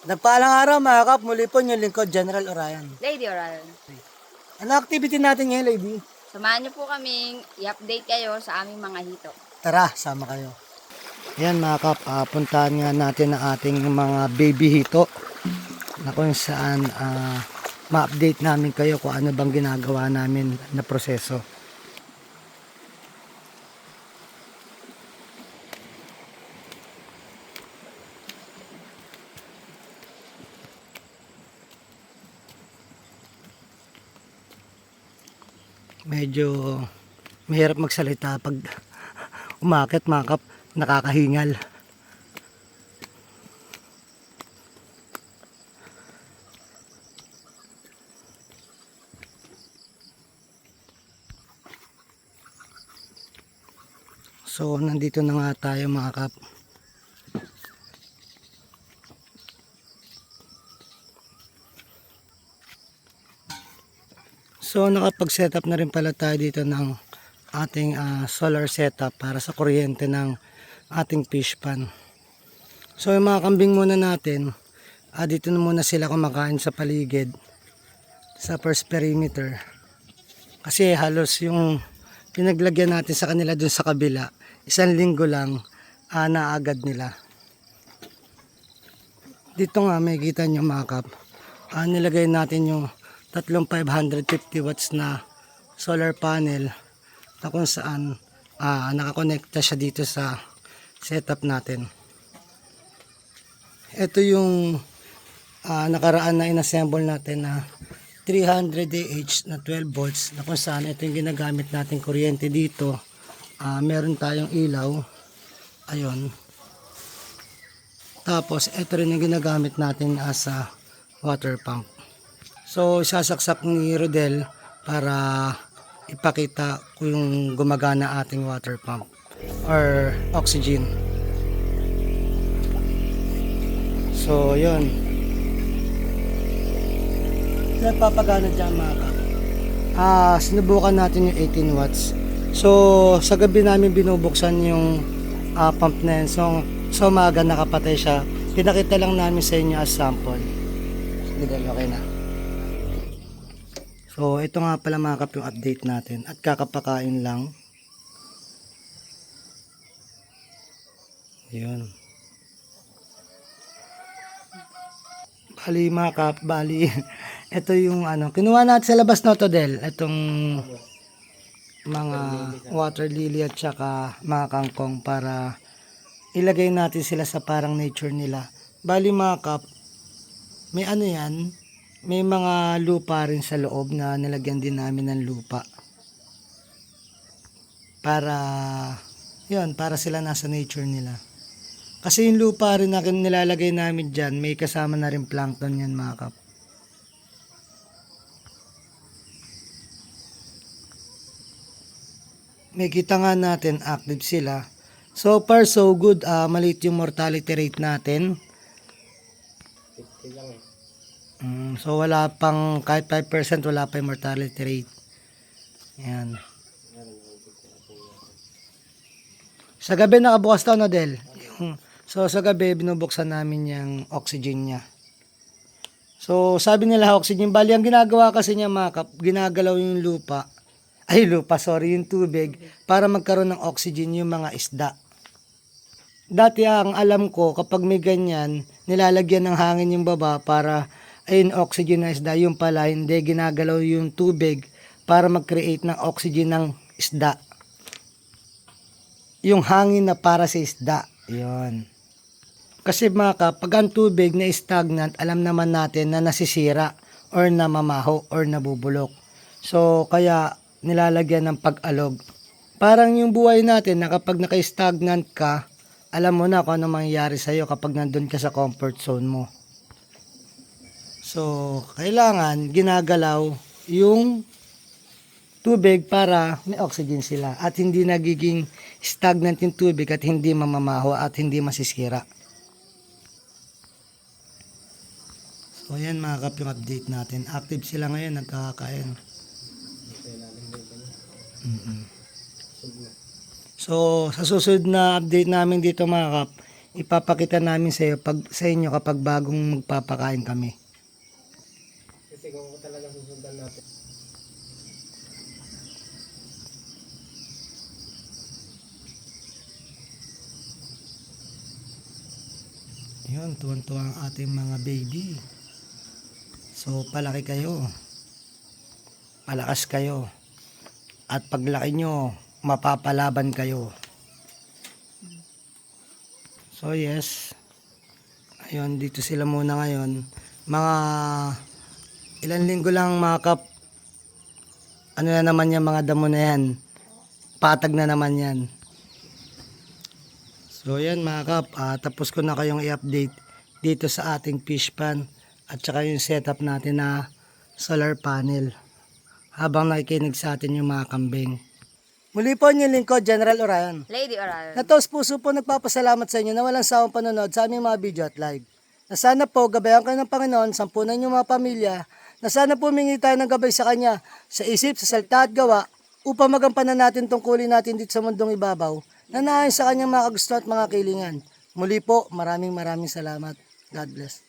Nagpaalang araw mga kap, muli po yung lingkod, General Orion. Lady Orion. Ano activity natin ngayon, lady? Samahan niyo po kaming i-update kayo sa aming mga hito. Tara, sama kayo. Yan mga kap, puntahan nga natin ang ating mga baby hito na kung saan ma-update namin kayo kung ano bang ginagawa namin na proseso. Medyo mahirap magsalita pag umakit mga kap, nakakahingal. So nandito na nga tayo mga kap. So nakapag-setup na rin pala tayo dito ng ating solar setup para sa kuryente ng ating fish pan. So yung mga kambing muna natin, dito na muna sila kumakain sa paligid sa first perimeter. Kasi halos yung pinaglagyan natin sa kanila dun sa kabila, 1 linggo lang naagad nila. Dito nga may kita nyo mga kap, nilagay natin yung tatlong 550 watts na solar panel na kung saan nakakonekta siya dito sa setup natin. Ito yung nakaraan na inassemble natin na 300 Ah na 12 volts na kung saan ito yung ginagamit natin kuryente dito. Meron tayong ilaw, ayun. Tapos ito rin yung ginagamit natin as a water pump. So isasaksak ni Rodel para ipakita kung gumagana ating water pump or oxygen. So yun, nagpapagana dyan mga kap. Sinubukan natin yung 18 watts. So sa gabi namin binubuksan yung pump na yun. So umaga nakapatay siya. Pinakita lang namin sa inyo as sample. Rodel, okay na. So ito nga pala mga kap yung update natin at kakapakain lang. Yun. Bali mga kap, bali ito yung kinuha natin sa labas na to Del. Itong mga water lily at saka mga kangkong para ilagay natin sila sa parang nature nila. Bali mga kap, may yan. May mga lupa rin sa loob na nilagyan din namin ng lupa. Para sila nasa nature nila. Kasi yung lupa rin na nilalagay namin dyan, may kasama na rin plankton yan mga kap. May kita nga natin, active sila. So far so good, maliit yung mortality rate natin. 50 lang eh. So wala pang kahit 5% wala pa yung mortality rate. Yan. Sa gabi nakabukas daw na Del. So sa gabi binubuksan namin yung oxygen niya. So sabi nila oxygen, bali ang ginagawa kasi niya mga kap, ginagalaw yung yung tubig para magkaroon ng oxygen yung mga isda. Dati ang alam ko kapag may ganyan, nilalagyan ng hangin yung baba para ayun oxygen na isda, yung pala hindi, ginagalaw yung tubig para mag-create ng oxygen ng isda. Yung hangin na para sa isda, yun. Kasi mga kapag ang tubig na stagnant, alam naman natin na nasisira or namamaho or nabubulok. So kaya nilalagyan ng pag-alog. Parang yung buhay natin na kapag naka-stagnant ka, alam mo na kung ano mangyayari sa'yo kapag nandun ka sa comfort zone mo. So, kailangan ginagalaw yung tubig para may oxygen sila at hindi nagiging stagnant yung tubig at hindi mamamaho at hindi masisira. So, yan mga kap yung update natin. Active sila ngayon, nagkakain. So, sa susunod na update namin dito mga kap, ipapakita namin sa inyo kapag bagong magpapakain kami. Kasi kung talaga susundan natin. Yun, tuwan-tuwa ang ating mga baby. So, palaki kayo. Palakas kayo. At paglaki nyo, mapapalaban kayo. So, yes. Ayun, dito sila muna ngayon. Mga ilang linggo lang mga kap. Ano na naman yan, mga damo na yan. Patag na naman yan. So yan mga kap, tapos ko na kayong i-update dito sa ating fish pan at saka yung setup natin na solar panel habang nakikinig sa atin yung mga kambing. Muli po yung lingkod, General Orion. Lady Oral. Natos puso po nagpapasalamat sa inyo na walang sawang panonood sa aming mga video at live. Na sana po gabayan kayo ng Panginoon, sampunan yung mga pamilya, na sana po humingi tayo ng gabay sa Kanya, sa isip, sa salita at gawa, upang magampanan natin tungkulin natin dito sa mundong ibabaw, na naayon sa Kanyang mga kagusto at mga kilingan. Muli po, maraming salamat. God bless.